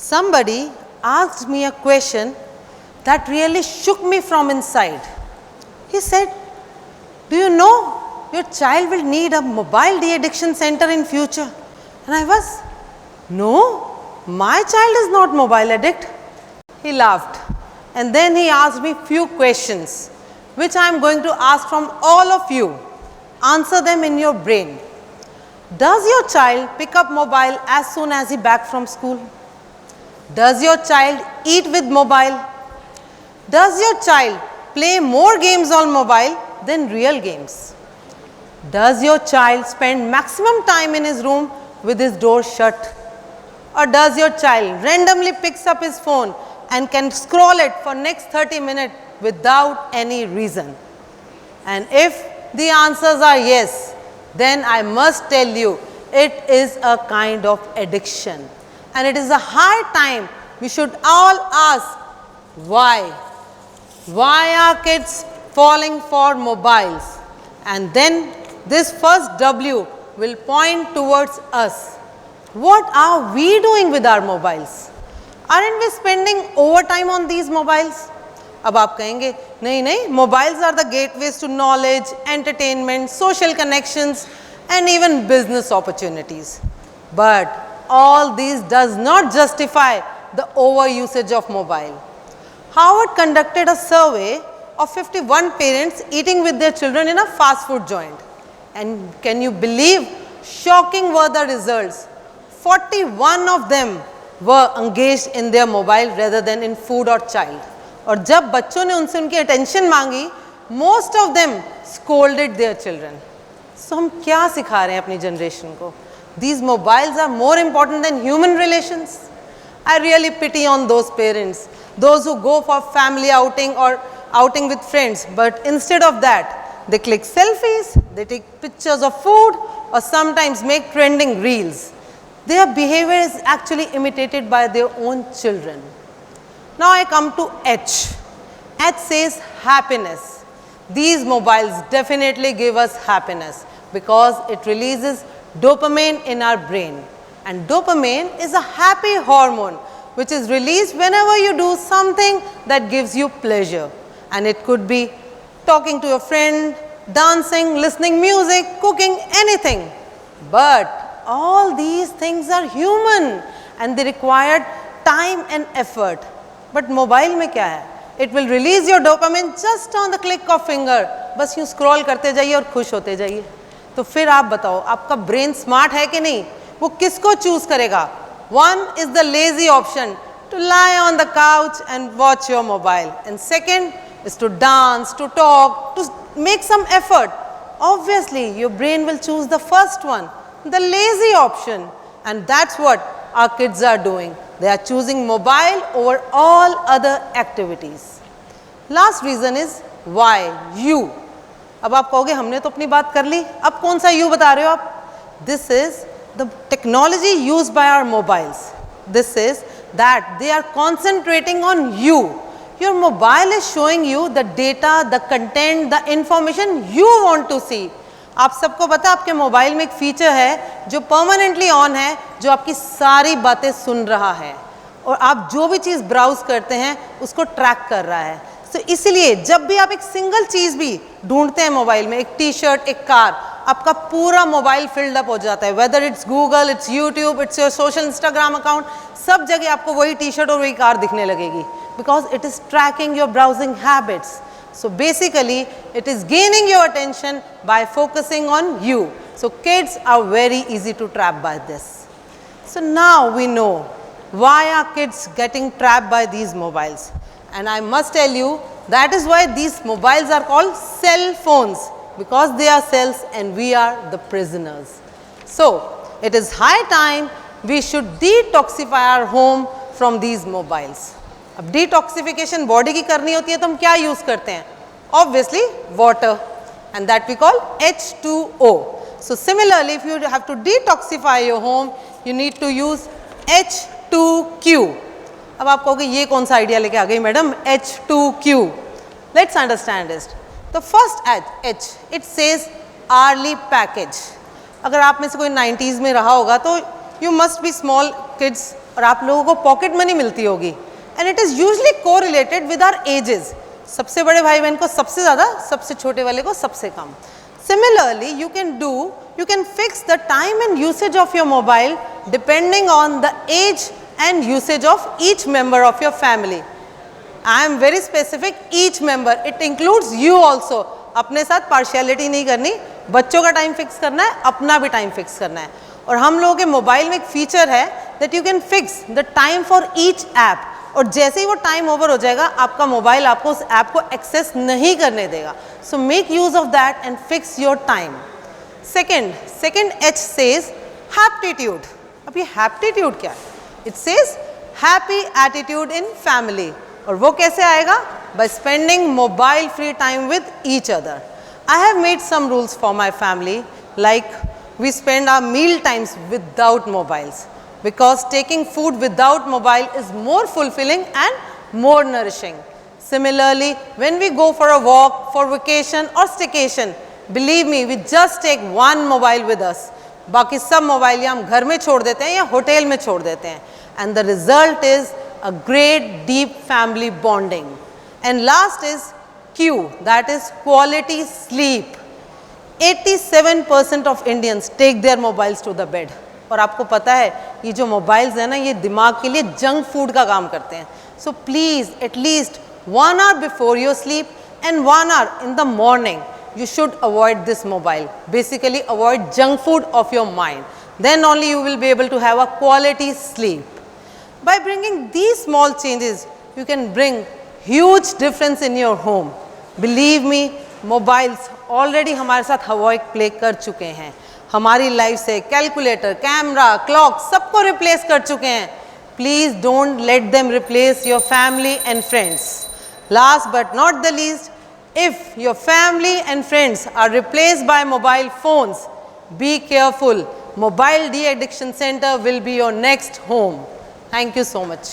Somebody asked me a question that really shook me from inside. He said, "Do you know your child will need a mobile de-addiction center in future?" And I was, "No, my child is not mobile addict." He laughed and then he asked me few questions which I am going to ask from all of you. Answer them in your brain. Does your child pick up mobile as soon as he back from school? Does your child eat with mobile? Does your child play more games on mobile than real games? Does your child spend maximum time in his room with his door shut? Or does your child randomly picks up his phone and can scroll it for next 30 minutes without any reason? And if the answers are yes, then I must tell you it is a kind of addiction. And it is a high time we should all ask why. Why are kids falling for mobiles? And then this first W will point towards us. What are we doing with our mobiles? Aren't we spending overtime on these mobiles? अब आप कहेंगे नहीं नहीं, mobiles are the gateways to knowledge, entertainment, social connections and even business opportunities. But all these does not justify the overusage of mobile. Harvard conducted a survey of 51 parents eating with their children in a fast food joint. And can you believe, shocking were the results. 41 of them were engaged in their mobile rather than in food or child. और जब बच्चों ने उनसे उनकी attention मांगी, most of them scolded their children. So हम क्या सिखा रहे हैं अपनी generation को? These mobiles are more important than human relations. I really pity on those parents, those who go for family outing or outing with friends, but instead of that, they click selfies, they take pictures of food, or sometimes make trending reels. Their behavior is actually imitated by their own children. Now I come to H. H says happiness. These mobiles definitely give us happiness because it releases dopamine in our brain. And dopamine is a happy hormone which is released whenever you do something that gives you pleasure. And it could be talking to your friend, dancing, listening music, cooking, anything. But all these things are human and they require time and effort. But mobile में क्या है? It will release your dopamine just on the click of finger. बस यूँ scroll करते जाइए और खुश होते जाइए. तो फिर आप बताओ, आपका brain smart है कि नहीं? वो किसको choose करेगा? One is the lazy option, to lie on the couch and watch your mobile. And second is to dance, to talk, to make some effort. Obviously, your brain will choose the first one, the lazy option. And that's what our kids are doing. They are choosing mobile over all other activities. Last reason is why? You. अब आप कहोगे हमने तो अपनी बात कर ली, अब कौन सा you बता रहे हो आप? This is the technology used by our mobiles. This is that they are concentrating on you. Your mobile is showing you the data, the content, the information you want to see. आप सबको पता है आपके mobile में एक feature है जो permanently on है, जो आपकी सारी बातें सुन रहा है और आप जो भी चीज़ ब्राउज करते हैं उसको ट्रैक कर रहा है. तो इसलिए जब भी आप एक सिंगल चीज़ भी ढूंढते हैं मोबाइल में, एक टी शर्ट, एक कार, आपका पूरा मोबाइल फिल्ड अप हो जाता है. Whether it's Google, it's YouTube, it's your social Instagram account, सब जगह आपको वही टी शर्ट और वही कार दिखने लगेगी because it is trekking your browsing habits. So basically it is gaining your attention by focusing on you. So kids are very easy to trap by this. So now we know why are kids getting trapped by these mobiles. And I must tell you that is why these mobiles are called cell phones, because they are cells and we are the prisoners. So it is high time we should detoxify our home from these mobiles. अब detoxification body की करनी होती है तो हम क्या use करते हैं? Obviously water, and that we call H2O. So similarly, if you have to detoxify your home, you need to use H2Q. अब आप कहोगे ये कौन सा आइडिया लेके आ गई madam? H2Q. Let's understand this. The first H, it says early package. अगर आप में से कोई 90s में रहा होगा तो you must be small kids और आप लोगों को पॉकेट मनी मिलती होगी, and it is usually correlated with our ages. सबसे बड़े भाई बहन को सबसे ज़्यादा, सबसे छोटे वाले को सबसे कम। Similarly, you can fix the time and usage of your mobile depending on the age and usage of each member of your family. I am very specific, each member, it includes you also. अपने साथ partiality नहीं करनी, बच्चों का time fix करना है, अपना भी टाइम फिक्स करना है। और हम लोगों के मोबाइल में एक फीचर है that you can fix the time for each app, और जैसे ही वो टाइम ओवर हो जाएगा आपका मोबाइल आपको उस ऐप को एक्सेस नहीं करने देगा। So make use of that and fix your time. Second H says haptitude. अब ये हैप्टीट्यूड क्या है? It says happy attitude in family, और वो कैसे आएगा? By spending mobile free time with each other. I have made some rules for my family, like we spend our meal times without mobiles, because taking food without mobile is more fulfilling and more nourishing. Similarly, when we go for a walk, for vacation or staycation, believe me, we just take one mobile with us. बाकी सब mobile या हम घर में छोड़ देते हैं या होटल में छोड़ देते हैं, and the result is a great deep family bonding. And last is Q, that is quality sleep. 87% of Indians take their mobiles to the bed. और आपको पता है ये जो मोबाइल्स है ना, ये दिमाग के लिए जंक फूड का काम करते हैं। So please at least 1 hour before your sleep and 1 hour in the morning you should avoid this mobile. Basically avoid junk food of your mind. Then only you will be able to have a quality sleep. By bringing these small changes, you can bring huge difference in your home. Believe me, mobiles already हमारे साथ heroic play कर चुके हैं। हमारी life से calculator, camera, clock सबको replace कर चुके हैं। Please don't let them replace your family and friends. Last but not the least, if your family and friends are replaced by mobile phones, be careful. Mobile de addiction centre will be your next home. Thank you so much.